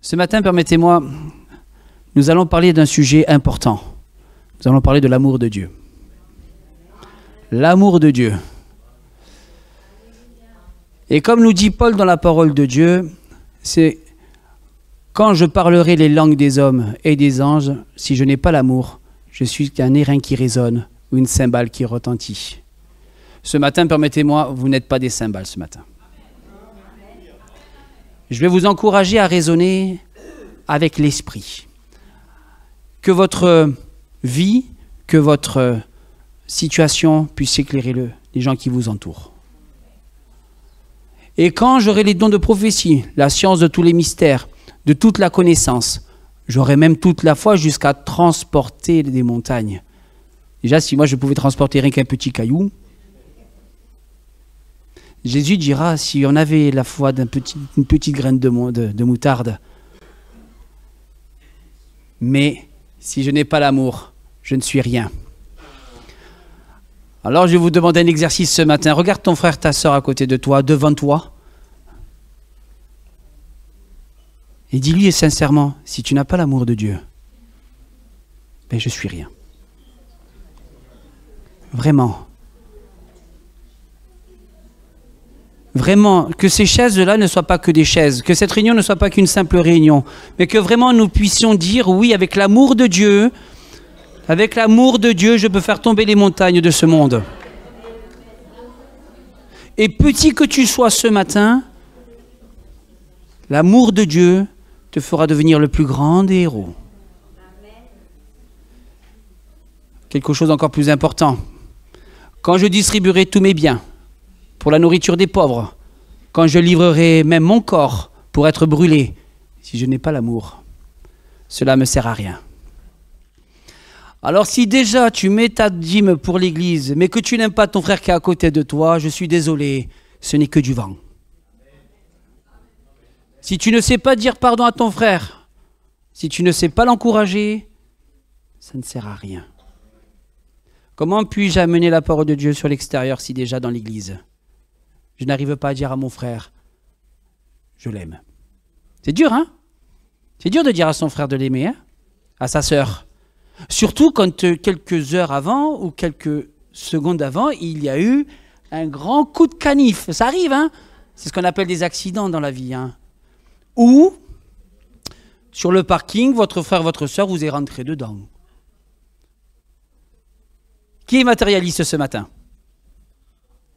Ce matin, permettez-moi, nous allons parler d'un sujet important. Nous allons parler de l'amour de Dieu. L'amour de Dieu. Et comme nous dit Paul dans la parole de Dieu, c'est quand je parlerai les langues des hommes et des anges, si je n'ai pas l'amour, je suis qu'un airain qui résonne ou une cymbale qui retentit. Ce matin, permettez-moi, vous n'êtes pas des cymbales ce matin. Je vais vous encourager à raisonner avec l'esprit. Que votre vie, que votre situation puisse éclairer les gens qui vous entourent. Et quand j'aurai les dons de prophétie, la science de tous les mystères, de toute la connaissance, j'aurai même toute la foi jusqu'à transporter des montagnes. Déjà, si moi je pouvais transporter rien qu'un petit caillou, Jésus dira, si on avait la foi d'une petite graine de moutarde, mais si je n'ai pas l'amour, je ne suis rien. Alors je vais vous demander un exercice ce matin. Regarde ton frère, ta soeur à côté de toi, devant toi. Et dis-lui sincèrement, si tu n'as pas l'amour de Dieu, ben je suis rien. Vraiment. Vraiment, que ces chaises-là ne soient pas que des chaises, que cette réunion ne soit pas qu'une simple réunion, mais que vraiment nous puissions dire, oui, avec l'amour de Dieu, je peux faire tomber les montagnes de ce monde. Et petit que tu sois ce matin, l'amour de Dieu te fera devenir le plus grand des héros. Quelque chose d'encore plus important. Quand je distribuerai tous mes biens pour la nourriture des pauvres, quand je livrerai même mon corps pour être brûlé, si je n'ai pas l'amour, cela ne me sert à rien. Alors si déjà tu mets ta dîme pour l'église, mais que tu n'aimes pas ton frère qui est à côté de toi, je suis désolé, ce n'est que du vent. Si tu ne sais pas dire pardon à ton frère, si tu ne sais pas l'encourager, ça ne sert à rien. Comment puis-je amener la parole de Dieu sur l'extérieur si déjà dans l'église, je n'arrive pas à dire à mon frère, je l'aime. C'est dur, hein? C'est dur de dire à son frère de l'aimer, hein? À sa sœur. Surtout quand quelques heures avant ou quelques secondes avant, il y a eu un grand coup de canif. Ça arrive, hein? C'est ce qu'on appelle des accidents dans la vie, hein? Ou, sur le parking, votre frère, votre sœur vous est rentré dedans. Qui est matérialiste ce matin?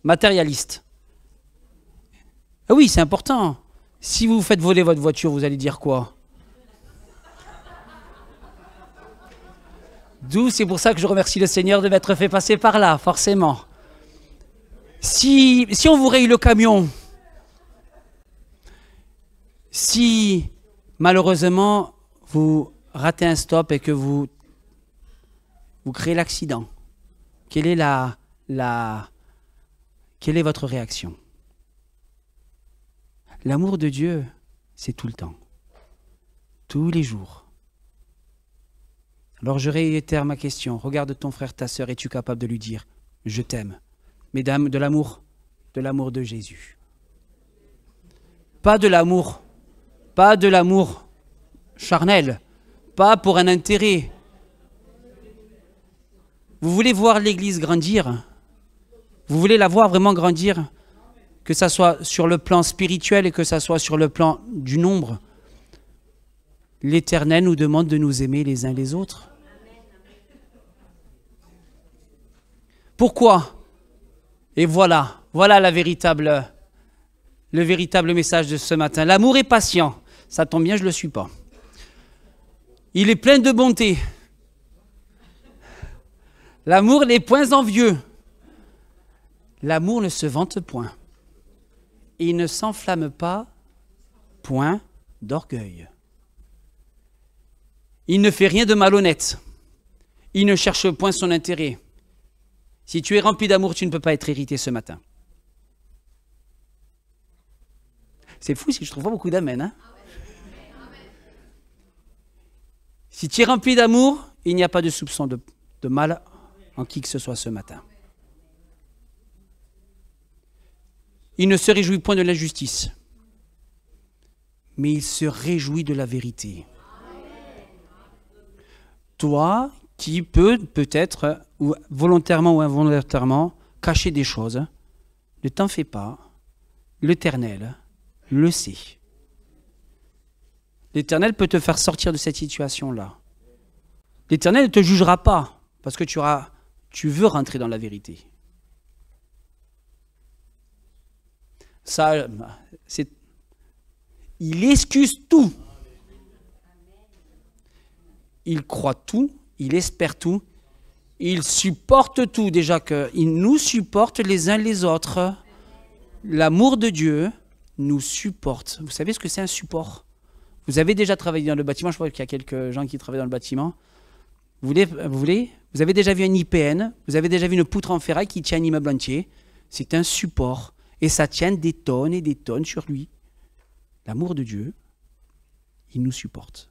Matérialiste. Ah oui, c'est important. Si vous faites voler votre voiture, vous allez dire quoi? D'où, c'est pour ça que je remercie le Seigneur de m'être fait passer par là, forcément. Si on vous raye le camion, si malheureusement vous ratez un stop et que vous créez l'accident, quelle est votre réaction? L'amour de Dieu, c'est tout le temps, tous les jours. Alors je réitère ma question. Regarde ton frère, ta sœur, es-tu capable de lui dire « Je t'aime » Mesdames, de l'amour de Jésus. Pas de l'amour charnel, pas pour un intérêt. Vous voulez voir l'Église grandir? Vous voulez la voir vraiment grandir? Que ça soit sur le plan spirituel et que ça soit sur le plan du nombre. L'Éternel nous demande de nous aimer les uns les autres. Pourquoi? Et voilà le véritable message de ce matin. L'amour est patient. Ça tombe bien, je ne le suis pas. Il est plein de bonté. L'amour n'est point envieux. L'amour ne se vante point. Il ne s'enflamme pas, point d'orgueil. Il ne fait rien de malhonnête. Il ne cherche point son intérêt. Si tu es rempli d'amour, tu ne peux pas être irrité ce matin. C'est fou si je ne trouve pas beaucoup d'amen. Hein? Si tu es rempli d'amour, il n'y a pas de soupçon de mal en qui que ce soit ce matin. Il ne se réjouit point de l'injustice, mais il se réjouit de la vérité. Toi qui peux peut-être, ou volontairement ou involontairement, cacher des choses, ne t'en fais pas. L'Éternel le sait. L'Éternel peut te faire sortir de cette situation-là. L'Éternel ne te jugera pas parce que tu veux rentrer dans la vérité. Ça, il excuse tout. Il croit tout, il espère tout, il supporte tout. Déjà qu'il nous supporte les uns les autres. L'amour de Dieu nous supporte. Vous savez ce que c'est un support? Vous avez déjà travaillé dans le bâtiment, je crois qu'il y a quelques gens qui travaillent dans le bâtiment. Vous avez déjà vu un IPN, vous avez déjà vu une poutre en ferraille qui tient un immeuble entier. C'est un support. Et ça tient des tonnes et des tonnes sur lui. L'amour de Dieu, il nous supporte.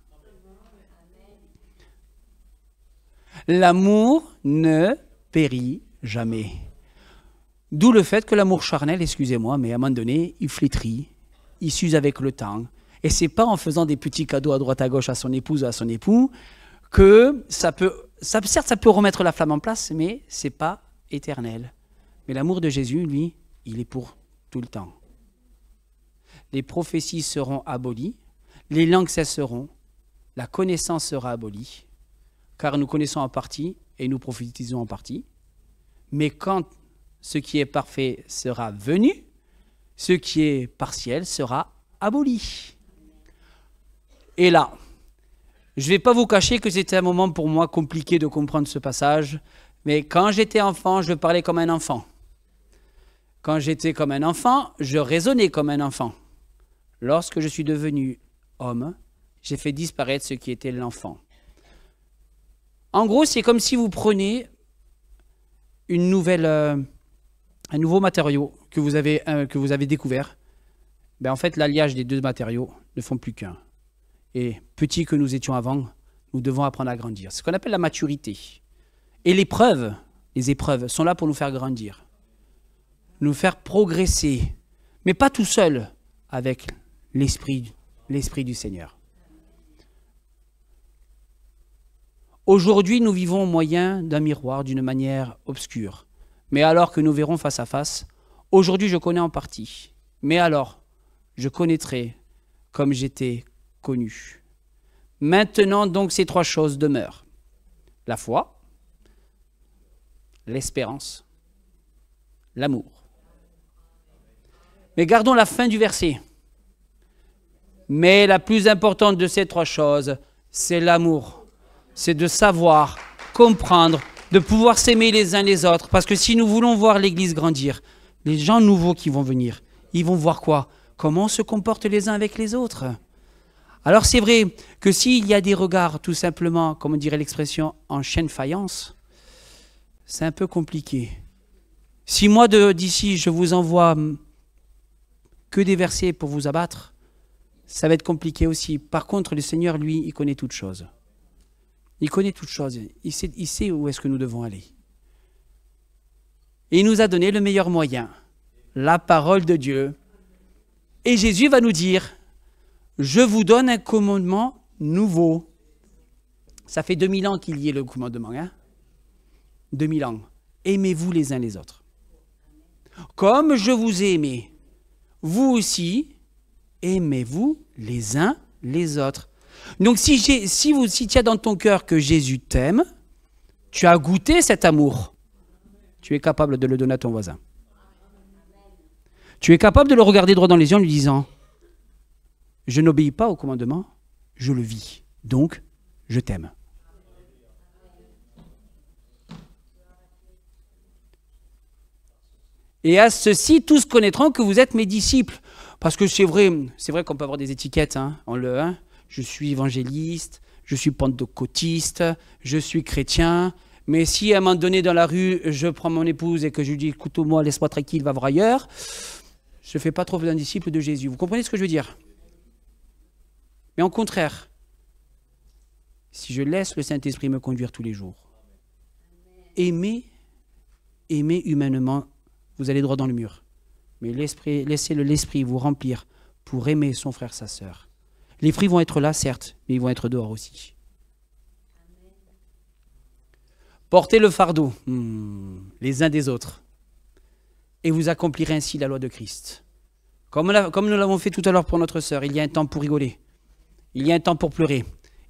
L'amour ne périt jamais. D'où le fait que l'amour charnel, excusez-moi, mais à un moment donné, il flétrit, il s'use avec le temps. Et c'est pas en faisant des petits cadeaux à droite à gauche à son épouse ou à son époux que certes, ça peut remettre la flamme en place, mais c'est pas éternel. Mais l'amour de Jésus, lui, il est pour tout le temps. Les prophéties seront abolies, les langues cesseront, la connaissance sera abolie, car nous connaissons en partie et nous prophétisons en partie. Mais quand ce qui est parfait sera venu, ce qui est partiel sera aboli. Et là, je ne vais pas vous cacher que c'était un moment pour moi compliqué de comprendre ce passage, mais quand j'étais enfant, je parlais comme un enfant. Quand j'étais comme un enfant, je raisonnais comme un enfant. Lorsque je suis devenu homme, j'ai fait disparaître ce qui était l'enfant. En gros, c'est comme si vous prenez un nouveau matériau que vous avez découvert. Ben, en fait, l'alliage des deux matériaux ne font plus qu'un. Et petits que nous étions avant, nous devons apprendre à grandir. C'est ce qu'on appelle la maturité. Et les épreuves sont là pour nous faire grandir, nous faire progresser, mais pas tout seul, avec l'Esprit du Seigneur. Aujourd'hui, nous vivons au moyen d'un miroir d'une manière obscure. Mais alors que nous verrons face à face, aujourd'hui je connais en partie. Mais alors, je connaîtrai comme j'étais connu. Maintenant donc ces trois choses demeurent. La foi, l'espérance, l'amour. Mais gardons la fin du verset. Mais la plus importante de ces trois choses, c'est l'amour. C'est de savoir, comprendre, de pouvoir s'aimer les uns les autres. Parce que si nous voulons voir l'Église grandir, les gens nouveaux qui vont venir, ils vont voir quoi? Comment on se comporte les uns avec les autres. Alors c'est vrai que s'il y a des regards tout simplement, comme on dirait l'expression, en chaîne faïence, c'est un peu compliqué. Si moi d'ici je vous envoie que des versets pour vous abattre, ça va être compliqué aussi. Par contre, le Seigneur, lui, il connaît toutes choses. Il connaît toutes choses. Il sait où est-ce que nous devons aller. Et il nous a donné le meilleur moyen, la parole de Dieu. Et Jésus va nous dire, je vous donne un commandement nouveau. Ça fait 2000 ans qu'il y ait le commandement. 2000 ans. Aimez-vous les uns les autres. Comme je vous ai aimé, vous aussi, aimez-vous les uns les autres. Donc si tu as dans ton cœur que Jésus t'aime, tu as goûté cet amour, tu es capable de le donner à ton voisin. Tu es capable de le regarder droit dans les yeux en lui disant, je n'obéis pas au commandement, je le vis, donc je t'aime. Et à ceci, tous connaîtront que vous êtes mes disciples. Parce que c'est vrai qu'on peut avoir des étiquettes. Je suis évangéliste, je suis pentecôtiste, je suis chrétien. Mais si à un moment donné dans la rue, je prends mon épouse et que je lui dis, écoute-moi, laisse-moi tranquille, va voir ailleurs, je ne fais pas trop d'un disciple de Jésus. Vous comprenez ce que je veux dire? Mais au contraire, si je laisse le Saint-Esprit me conduire tous les jours, aimer humainement, vous allez droit dans le mur. Mais laissez l'Esprit vous remplir pour aimer son frère, sa sœur. Les fruits vont être là, certes, mais ils vont être dehors aussi. Portez le fardeau les uns des autres et vous accomplirez ainsi la loi de Christ. Comme nous l'avons fait tout à l'heure pour notre sœur, il y a un temps pour rigoler, il y a un temps pour pleurer,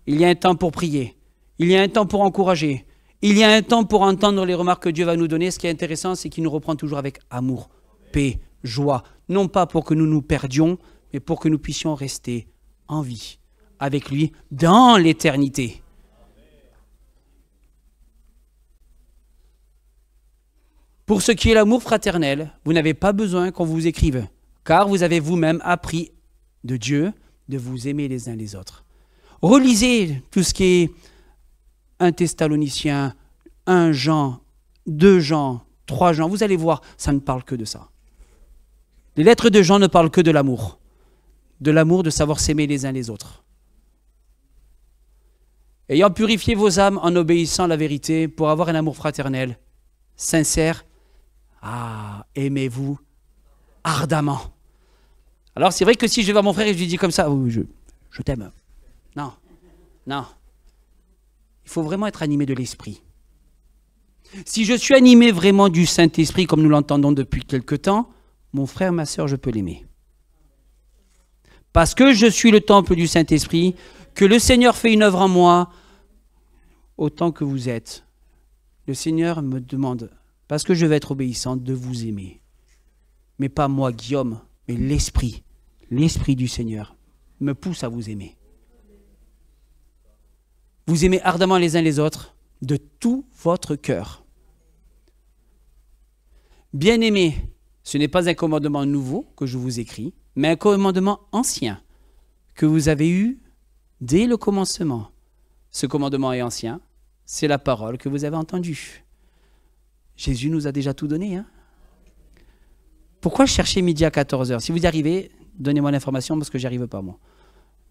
il y a un temps pour prier, il y a un temps pour encourager, il y a un temps pour entendre les remarques que Dieu va nous donner. Ce qui est intéressant, c'est qu'il nous reprend toujours avec amour, paix, joie, non pas pour que nous nous perdions, mais pour que nous puissions rester en vie avec lui dans l'éternité. Pour ce qui est l'amour fraternel, vous n'avez pas besoin qu'on vous écrive, car vous avez vous-même appris de Dieu de vous aimer les uns les autres. Relisez tout ce qui est 1 Thessaloniciens, 1 Jean, 2 Jean, 3 Jean, vous allez voir, ça ne parle que de ça. Les lettres de Jean ne parlent que de l'amour de savoir s'aimer les uns les autres. Ayant purifié vos âmes en obéissant à la vérité pour avoir un amour fraternel, sincère, aimez-vous ardemment. Alors c'est vrai que si je vais voir mon frère et je lui dis comme ça, oui, je t'aime. Non. Il faut vraiment être animé de l'esprit. Si je suis animé vraiment du Saint-Esprit, comme nous l'entendons depuis quelque temps, mon frère, ma sœur, je peux l'aimer. Parce que je suis le temple du Saint-Esprit, que le Seigneur fait une œuvre en moi, autant que vous êtes. Le Seigneur me demande, parce que je vais être obéissant, de vous aimer. Mais pas moi, Guillaume, mais l'Esprit du Seigneur me pousse à vous aimer. Vous aimez ardemment les uns les autres de tout votre cœur. Bien-aimés, ce n'est pas un commandement nouveau que je vous écris, mais un commandement ancien que vous avez eu dès le commencement. Ce commandement est ancien, c'est la parole que vous avez entendue. Jésus nous a déjà tout donné. Hein? Pourquoi chercher midi à 14h? Si vous y arrivez, donnez-moi l'information parce que j'y arrive pas moi.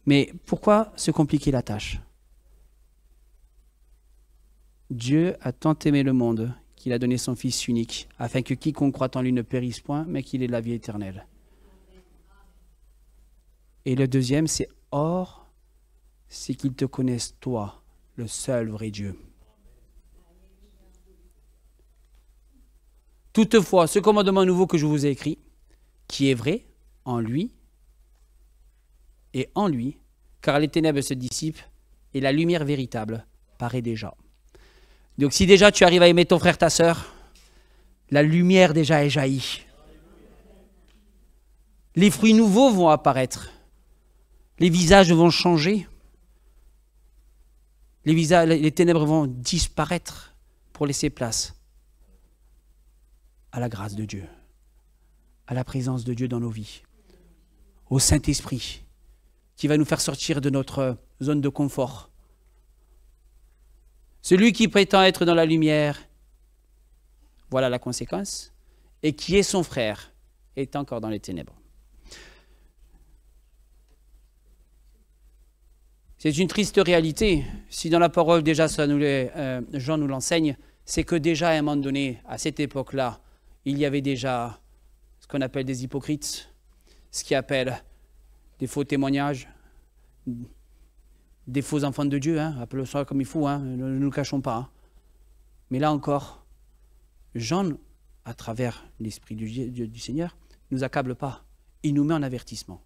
Mais pourquoi se compliquer la tâche? Dieu a tant aimé le monde qu'il a donné son Fils unique, afin que quiconque croit en lui ne périsse point, mais qu'il ait la vie éternelle. Et le deuxième, c'est « Or, c'est qu'ils te connaissent, toi, le seul vrai Dieu. » Toutefois, ce commandement nouveau que je vous ai écrit, qui est vrai en lui et en lui, car les ténèbres se dissipent et la lumière véritable paraît déjà. Donc si déjà tu arrives à aimer ton frère, ta sœur, la lumière déjà est jaillie. Les fruits nouveaux vont apparaître. Les visages vont changer. Les ténèbres vont disparaître pour laisser place à la grâce de Dieu, à la présence de Dieu dans nos vies, au Saint-Esprit qui va nous faire sortir de notre zone de confort. Celui qui prétend être dans la lumière, voilà la conséquence, et qui est son frère, est encore dans les ténèbres. C'est une triste réalité. Si dans la parole, déjà, Jean nous l'enseigne, c'est que déjà, à un moment donné, à cette époque-là, il y avait déjà ce qu'on appelle des hypocrites, ce qui appelle des faux témoignages, des faux enfants de Dieu, hein, appelons ça comme il faut, hein, ne nous cachons pas. Hein. Mais là encore, Jean, à travers l'Esprit du Seigneur, ne nous accable pas. Il nous met en avertissement.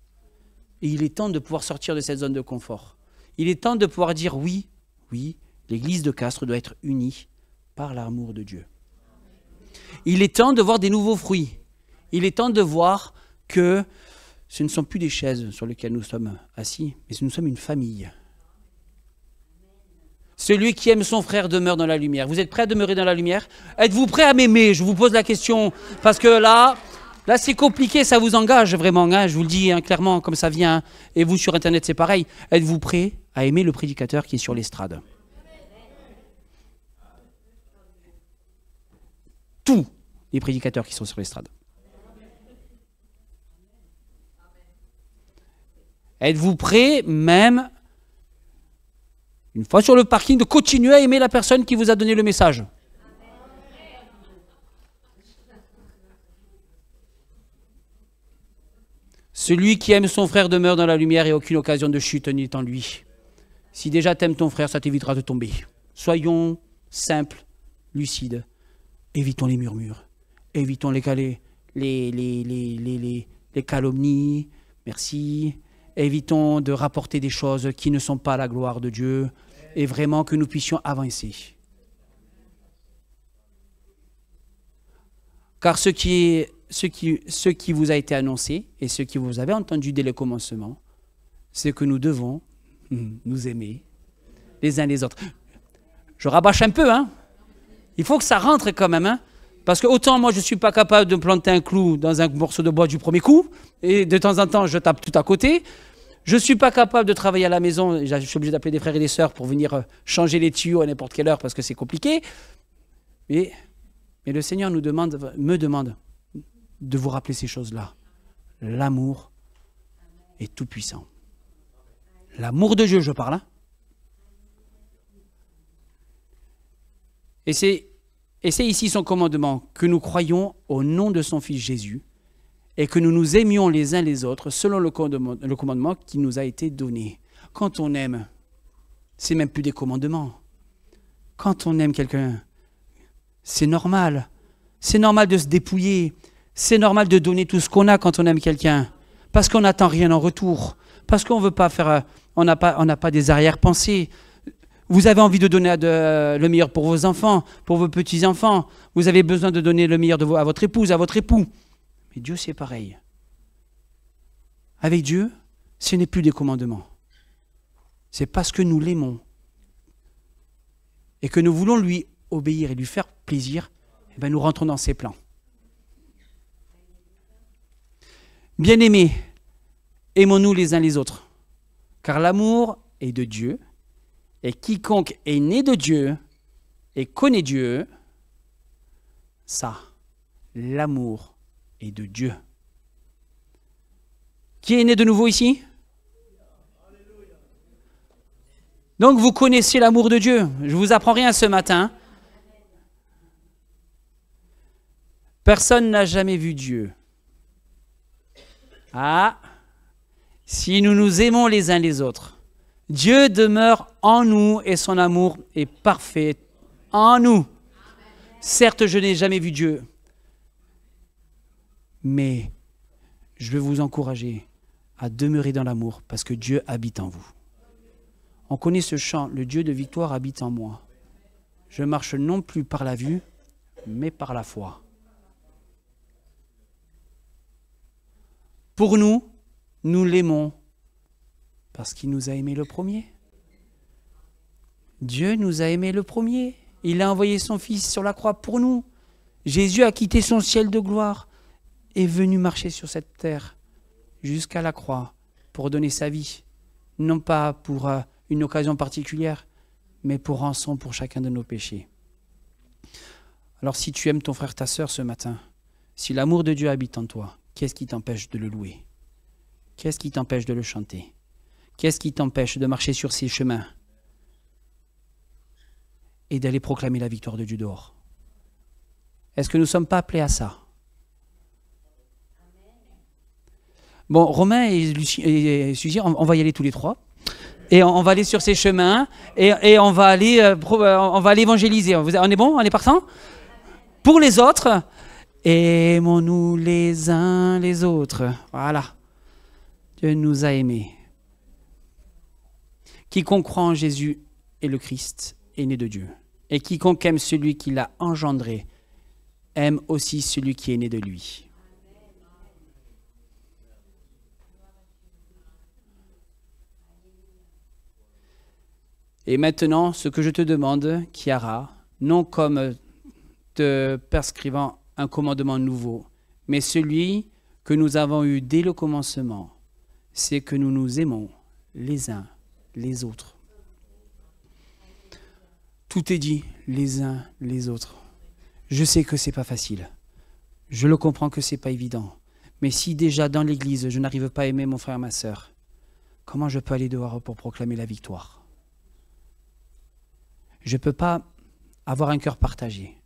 Et il est temps de pouvoir sortir de cette zone de confort. Il est temps de pouvoir dire oui, l'Église de Castres doit être unie par l'amour de Dieu. Il est temps de voir des nouveaux fruits. Il est temps de voir que ce ne sont plus des chaises sur lesquelles nous sommes assis, mais nous sommes une famille. Celui qui aime son frère demeure dans la lumière. Vous êtes prêts à demeurer dans la lumière? Êtes-vous prêts à m'aimer? Je vous pose la question. Parce que là c'est compliqué, ça vous engage vraiment. Hein, je vous le dis hein, clairement, comme ça vient. Hein, et vous, sur Internet, c'est pareil. Êtes-vous prêts à aimer le prédicateur qui est sur l'estrade? Tous les prédicateurs qui sont sur l'estrade. Êtes-vous prêts, même, une fois sur le parking, de continuer à aimer la personne qui vous a donné le message? Celui qui aime son frère demeure dans la lumière et aucune occasion de chute n'est en lui. Si déjà t'aimes ton frère, ça t'évitera de tomber. Soyons simples, lucides. Évitons les murmures. Évitons les calomnies. Merci. Évitons de rapporter des choses qui ne sont pas à la gloire de Dieu. Et vraiment que nous puissions avancer. Car ce qui vous a été annoncé et ce qui vous avez entendu dès le commencement, c'est que nous devons nous aimer les uns les autres. Je rabâche un peu, hein. Il faut que ça rentre quand même, hein. Parce que autant moi je ne suis pas capable de planter un clou dans un morceau de bois du premier coup, et de temps en temps je tape tout à côté. Je ne suis pas capable de travailler à la maison, je suis obligé d'appeler des frères et des sœurs pour venir changer les tuyaux à n'importe quelle heure parce que c'est compliqué. Mais le Seigneur me demande de vous rappeler ces choses-là. L'amour est tout puissant. L'amour de Dieu, je parle. Hein. Et c'est ici son commandement, que nous croyions au nom de son Fils Jésus et que nous nous aimions les uns les autres selon le commandement qui nous a été donné. Quand on aime, c'est même plus des commandements. Quand on aime quelqu'un, c'est normal. C'est normal de se dépouiller. C'est normal de donner tout ce qu'on a quand on aime quelqu'un. Parce qu'on n'attend rien en retour. Parce qu'on veut pas faire... On n'a pas des arrière-pensées. Vous avez envie de donner le meilleur pour vos enfants, pour vos petits-enfants. Vous avez besoin de donner le meilleur à votre épouse, à votre époux. Mais Dieu, c'est pareil. Avec Dieu, ce n'est plus des commandements. C'est parce que nous l'aimons et que nous voulons lui obéir et lui faire plaisir, eh bien, nous rentrons dans ses plans. Bien-aimés, aimons-nous les uns les autres, car l'amour est de Dieu, et quiconque est né de Dieu et connaît Dieu, ça, l'amour est de Dieu. Qui est né de nouveau ici? Donc vous connaissez l'amour de Dieu. Je ne vous apprends rien ce matin. Personne n'a jamais vu Dieu. Ah, si nous nous aimons les uns les autres, Dieu demeure en nous et son amour est parfait en nous. Certes, je n'ai jamais vu Dieu, mais je veux vous encourager à demeurer dans l'amour parce que Dieu habite en vous. On connaît ce chant, le Dieu de victoire habite en moi. Je marche non plus par la vue, mais par la foi. Pour nous, nous l'aimons parce qu'il nous a aimés le premier. Dieu nous a aimés le premier. Il a envoyé son Fils sur la croix pour nous. Jésus a quitté son ciel de gloire et est venu marcher sur cette terre jusqu'à la croix pour donner sa vie. Non pas pour une occasion particulière, mais pour rançon pour chacun de nos péchés. Alors si tu aimes ton frère, ta sœur ce matin, si l'amour de Dieu habite en toi, qu'est-ce qui t'empêche de le louer? Qu'est-ce qui t'empêche de le chanter? Qu'est-ce qui t'empêche de marcher sur ces chemins et d'aller proclamer la victoire de Dieu dehors? Est-ce que nous ne sommes pas appelés à ça? Bon, Romain et Suzy, on va y aller tous les trois. Et on va aller sur ces chemins et on va aller évangéliser. On est bon? On est partant? Pour les autres, aimons-nous les uns les autres. Voilà. Dieu nous a aimés. Quiconque croit en Jésus est le Christ, est né de Dieu. Et quiconque aime celui qui l'a engendré, aime aussi celui qui est né de lui. Et maintenant, ce que je te demande, Chiara, non comme te prescrivant un commandement nouveau, mais celui que nous avons eu dès le commencement, c'est que nous nous aimons les uns les autres. Tout est dit, les uns les autres. Je sais que c'est pas facile. Je le comprends que c'est pas évident. Mais si déjà dans l'église, je n'arrive pas à aimer mon frère, ma sœur, comment je peux aller dehors pour proclamer la victoire? Je ne peux pas avoir un cœur partagé.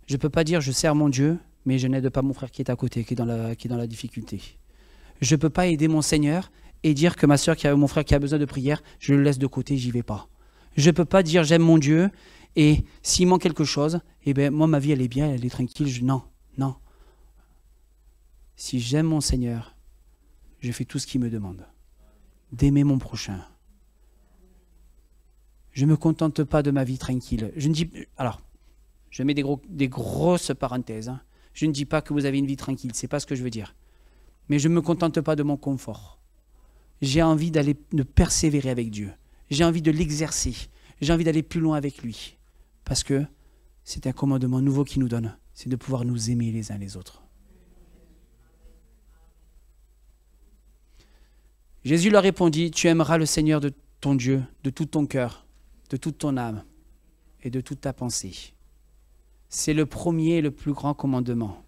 Je ne peux pas dire je sers mon Dieu, mais je n'aide pas mon frère qui est à côté, qui est dans la difficulté. Je ne peux pas aider mon Seigneur et dire que ma soeur, mon frère qui a besoin de prière, je le laisse de côté, j'y vais pas. Je ne peux pas dire j'aime mon Dieu et s'il manque quelque chose, eh bien moi ma vie elle est bien, elle est tranquille. Non, non. Si j'aime mon Seigneur, je fais tout ce qu'il me demande. D'aimer mon prochain. Je ne me contente pas de ma vie tranquille. Je ne dis, alors, je mets des grosses parenthèses. Hein. Je ne dis pas que vous avez une vie tranquille, ce n'est pas ce que je veux dire. Mais je ne me contente pas de mon confort. J'ai envie de persévérer avec Dieu. J'ai envie de l'exercer. J'ai envie d'aller plus loin avec lui. Parce que c'est un commandement nouveau qu'il nous donne. C'est de pouvoir nous aimer les uns les autres. Jésus leur répondit, tu aimeras le Seigneur de ton Dieu, de tout ton cœur, de toute ton âme et de toute ta pensée. C'est le premier et le plus grand commandement.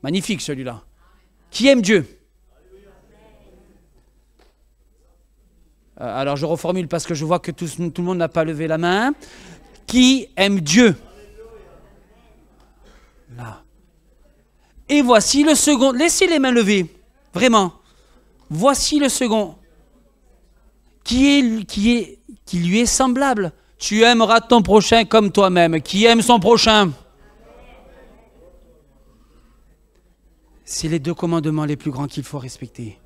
Magnifique celui-là. Qui aime Dieu? Alors je reformule parce que je vois que tout le monde n'a pas levé la main. Qui aime Dieu? Là. Et voici le second. Laissez les mains levées. Vraiment. Voici le second. Qui lui est semblable. Tu aimeras ton prochain comme toi-même. Qui aime son prochain? C'est les deux commandements les plus grands qu'il faut respecter.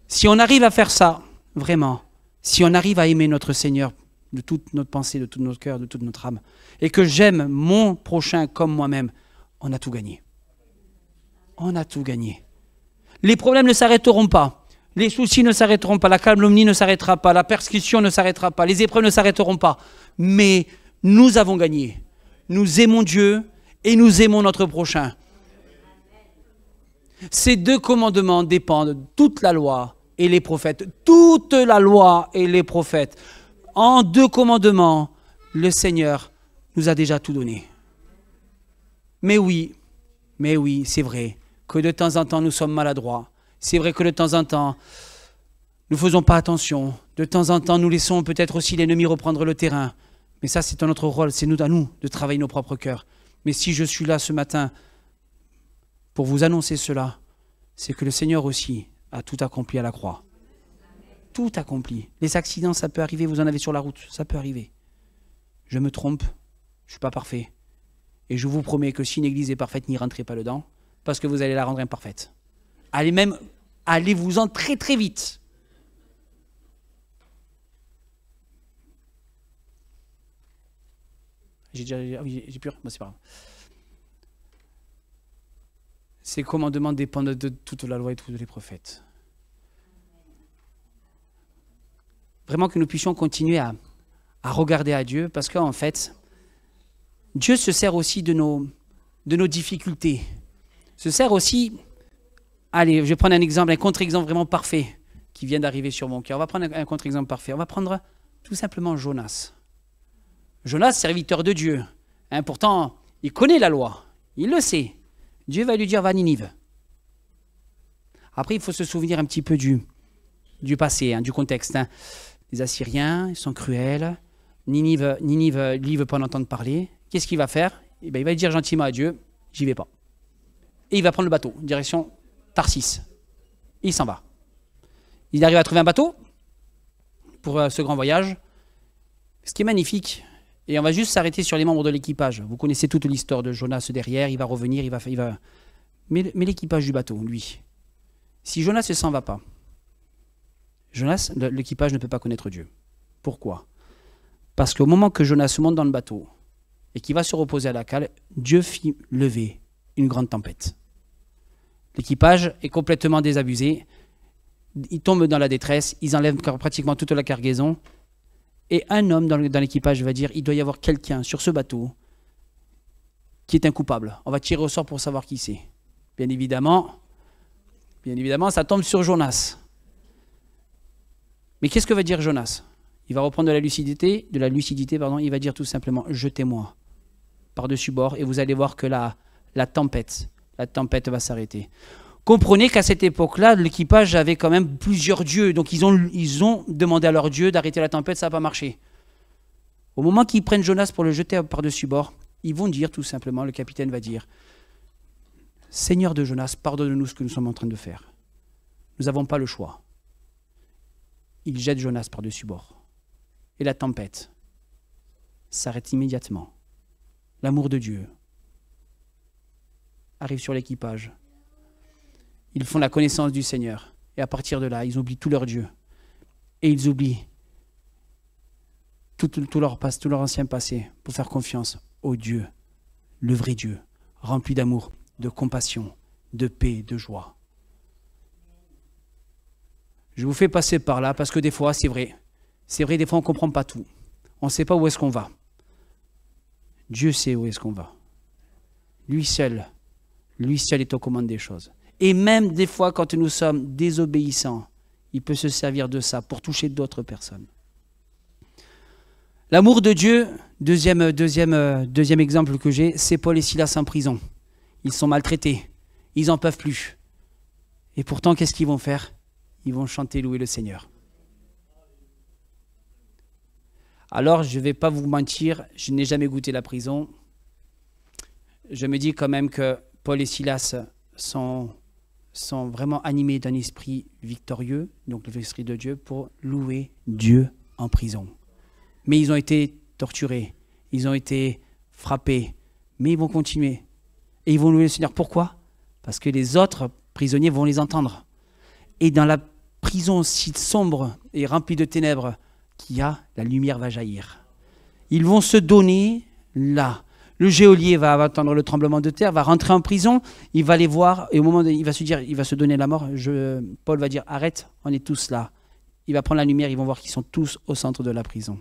Si on arrive à faire ça, vraiment, si on arrive à aimer notre Seigneur de toute notre pensée, de tout notre cœur, de toute notre âme, et que j'aime mon prochain comme moi-même, on a tout gagné. On a tout gagné. Les problèmes ne s'arrêteront pas. Les soucis ne s'arrêteront pas. La calomnie ne s'arrêtera pas. La persécution ne s'arrêtera pas. Les épreuves ne s'arrêteront pas. Mais nous avons gagné. Nous aimons Dieu et nous aimons notre prochain. Ces deux commandements dépendent de toute la loi et les prophètes. Toute la loi et les prophètes. En deux commandements, le Seigneur nous a déjà tout donné. Mais oui, c'est vrai que de temps en temps nous sommes maladroits. C'est vrai que de temps en temps nous ne faisons pas attention. De temps en temps nous laissons peut-être aussi l'ennemi reprendre le terrain. Mais ça c'est notre rôle, c'est à nous de travailler nos propres cœurs. Mais si je suis là ce matin pour vous annoncer cela, c'est que le Seigneur aussi a tout accompli à la croix. Tout accompli. Les accidents, ça peut arriver, vous en avez sur la route, ça peut arriver. Je me trompe, je ne suis pas parfait. Et je vous promets que si une église est parfaite, n'y rentrez pas dedans, parce que vous allez la rendre imparfaite. Allez-vous-en très très vite. J'ai plus rien, bon, c'est pas grave. Ces commandements dépendent de toute la loi et de tous les prophètes. Vraiment que nous puissions continuer à regarder à Dieu, parce qu'en fait, Dieu se sert aussi de nos difficultés. Se sert aussi, allez, je vais prendre un exemple, un contre-exemple vraiment parfait qui vient d'arriver sur mon cœur. On va prendre un contre-exemple parfait. On va prendre tout simplement Jonas. Jonas, serviteur de Dieu. Hein, pourtant, il connaît la loi. Il le sait. Dieu va lui dire, va à Ninive. Après, il faut se souvenir un petit peu du passé, hein, du contexte. Hein. Les Assyriens, ils sont cruels. Ninive, lui, il ne veut pas en entendre parler. Qu'est-ce qu'il va faire? Eh bien, il va dire gentiment à Dieu, j'y vais pas. Et il va prendre le bateau, direction Tarsis. Et il s'en va. Il arrive à trouver un bateau pour ce grand voyage. Ce qui est magnifique, et on va juste s'arrêter sur les membres de l'équipage. Vous connaissez toute l'histoire de Jonas derrière, il va revenir, il va... Mais l'équipage du bateau, lui, si Jonas ne s'en va pas, Jonas, l'équipage ne peut pas connaître Dieu. Pourquoi? Parce qu'au moment que Jonas monte dans le bateau et qu'il va se reposer à la cale, Dieu fit lever une grande tempête. L'équipage est complètement désabusé, ils tombent dans la détresse, ils enlèvent pratiquement toute la cargaison, et un homme dans l'équipage va dire, il doit y avoir quelqu'un sur ce bateau qui est un coupable. On va tirer au sort pour savoir qui c'est. Bien évidemment, ça tombe sur Jonas. Mais qu'est-ce que va dire Jonas? Il va reprendre de la lucidité, il va dire tout simplement, jetez-moi par-dessus bord, et vous allez voir que la tempête va s'arrêter. Comprenez qu'à cette époque-là, l'équipage avait quand même plusieurs dieux, donc ils ont demandé à leur Dieu d'arrêter la tempête, ça n'a pas marché. Au moment qu'ils prennent Jonas pour le jeter par-dessus bord, ils vont dire tout simplement, le capitaine va dire, Seigneur de Jonas, pardonne-nous ce que nous sommes en train de faire. nous n'avons pas le choix. Il jette Jonas par-dessus bord. Et la tempête s'arrête immédiatement. L'amour de Dieu arrive sur l'équipage. Ils font la connaissance du Seigneur. Et à partir de là, ils oublient tout leur Dieu. Et ils oublient tout leur ancien passé pour faire confiance au Dieu, le vrai Dieu, rempli d'amour, de compassion, de paix, de joie. Je vous fais passer par là parce que des fois, c'est vrai, des fois on ne comprend pas tout. On ne sait pas où est-ce qu'on va. Dieu sait où est-ce qu'on va. Lui seul est aux commandes des choses. Et même des fois, quand nous sommes désobéissants, il peut se servir de ça pour toucher d'autres personnes. L'amour de Dieu, deuxième exemple que j'ai, c'est Paul et Silas en prison. Ils sont maltraités, ils n'en peuvent plus. Et pourtant, qu'est-ce qu'ils vont faire? Ils vont chanter, louer le Seigneur. Alors, je ne vais pas vous mentir, je n'ai jamais goûté la prison. Je me dis quand même que Paul et Silas sont vraiment animés d'un esprit victorieux, donc l'esprit de Dieu, pour louer Dieu en prison. Mais ils ont été torturés, ils ont été frappés, mais ils vont continuer. Et ils vont louer le Seigneur. Pourquoi? Parce que les autres prisonniers vont les entendre. Et dans la prison si sombre et remplie de ténèbres qu'il y a, la lumière va jaillir. Ils vont se donner là. Le geôlier va attendre le tremblement de terre, va rentrer en prison, il va les voir, et au moment où il va se donner la mort, Paul va dire, arrête, on est tous là. Il va prendre la lumière, ils vont voir qu'ils sont tous au centre de la prison.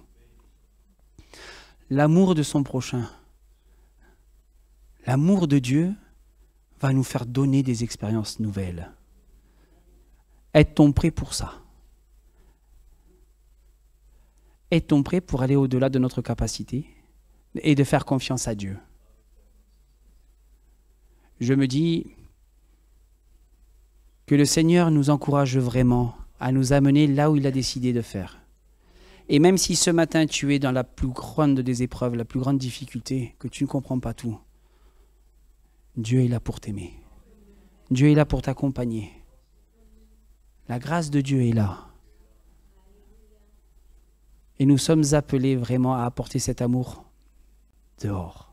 L'amour de son prochain, l'amour de Dieu va nous faire donner des expériences nouvelles. Est-on prêt pour ça? Est-on prêt pour aller au-delà de notre capacité et de faire confiance à Dieu? Je me dis que le Seigneur nous encourage vraiment à nous amener là où il a décidé de faire. Et même si ce matin tu es dans la plus grande des épreuves, la plus grande difficulté, que tu ne comprends pas tout, Dieu est là pour t'aimer. Dieu est là pour t'accompagner. La grâce de Dieu est là. Et nous sommes appelés vraiment à apporter cet amour dehors.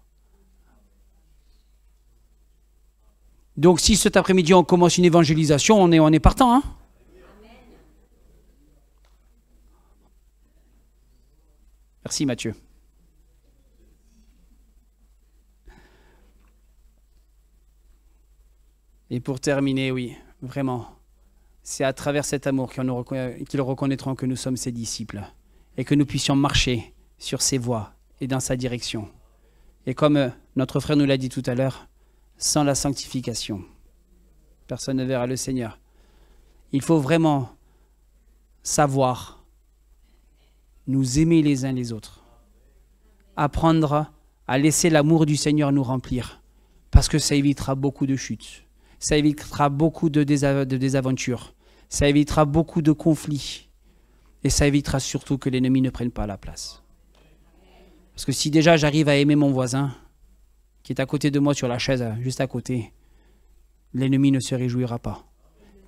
Donc si cet après-midi on commence une évangélisation, on est partant, hein? Merci Mathieu. Et pour terminer, oui, vraiment, c'est à travers cet amour qu'ils reconnaîtront que nous sommes ses disciples et que nous puissions marcher sur ses voies et dans sa direction. Et comme notre frère nous l'a dit tout à l'heure, sans la sanctification, personne ne verra le Seigneur. Il faut vraiment savoir nous aimer les uns les autres, apprendre à laisser l'amour du Seigneur nous remplir, parce que ça évitera beaucoup de chutes, ça évitera beaucoup de désaventures, ça évitera beaucoup de conflits, et ça évitera surtout que l'ennemi ne prenne pas la place. Parce que si déjà j'arrive à aimer mon voisin, qui est à côté de moi sur la chaise, juste à côté, l'ennemi ne se réjouira pas.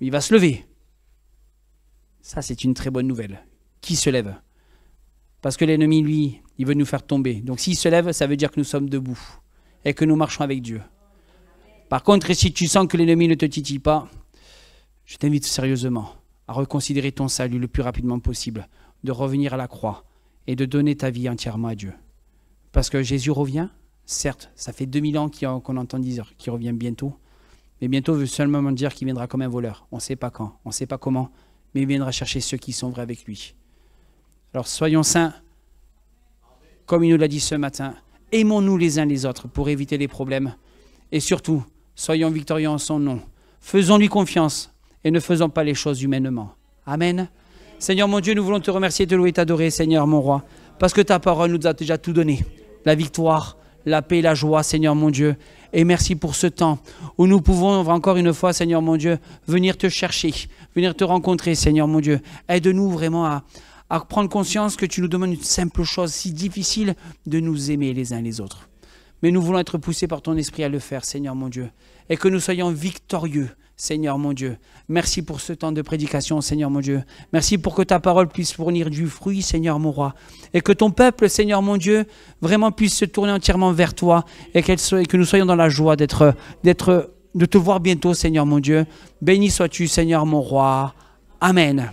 Il va se lever. Ça, c'est une très bonne nouvelle. Qui se lève? Parce que l'ennemi, lui, il veut nous faire tomber. Donc s'il se lève, ça veut dire que nous sommes debout et que nous marchons avec Dieu. Par contre, si tu sens que l'ennemi ne te titille pas, je t'invite sérieusement à reconsidérer ton salut le plus rapidement possible, de revenir à la croix et de donner ta vie entièrement à Dieu. Parce que Jésus revient, certes, ça fait 2000 ans qu'on entend dire qu'il revient bientôt, mais bientôt veut seulement dire qu'il viendra comme un voleur. On ne sait pas quand, on ne sait pas comment, mais il viendra chercher ceux qui sont vrais avec lui. Alors soyons saints, comme il nous l'a dit ce matin, aimons-nous les uns les autres pour éviter les problèmes, et surtout, soyons victorieux en son nom. Faisons-lui confiance et ne faisons pas les choses humainement. Amen. Seigneur mon Dieu, nous voulons te remercier, te louer et t'adorer, Seigneur mon roi, parce que ta parole nous a déjà tout donné. La victoire, la paix, la joie, Seigneur mon Dieu. Et merci pour ce temps où nous pouvons encore une fois, Seigneur mon Dieu, venir te chercher, venir te rencontrer, Seigneur mon Dieu. Aide-nous vraiment à prendre conscience que tu nous demandes une simple chose si difficile, de nous aimer les uns les autres. Mais nous voulons être poussés par ton esprit à le faire, Seigneur mon Dieu. Et que nous soyons victorieux, Seigneur mon Dieu. Merci pour ce temps de prédication, Seigneur mon Dieu. Merci pour que ta parole puisse fournir du fruit, Seigneur mon roi. Et que ton peuple, Seigneur mon Dieu, vraiment puisse se tourner entièrement vers toi et que nous soyons dans la joie de te voir bientôt, Seigneur mon Dieu. Béni sois-tu, Seigneur mon roi. Amen.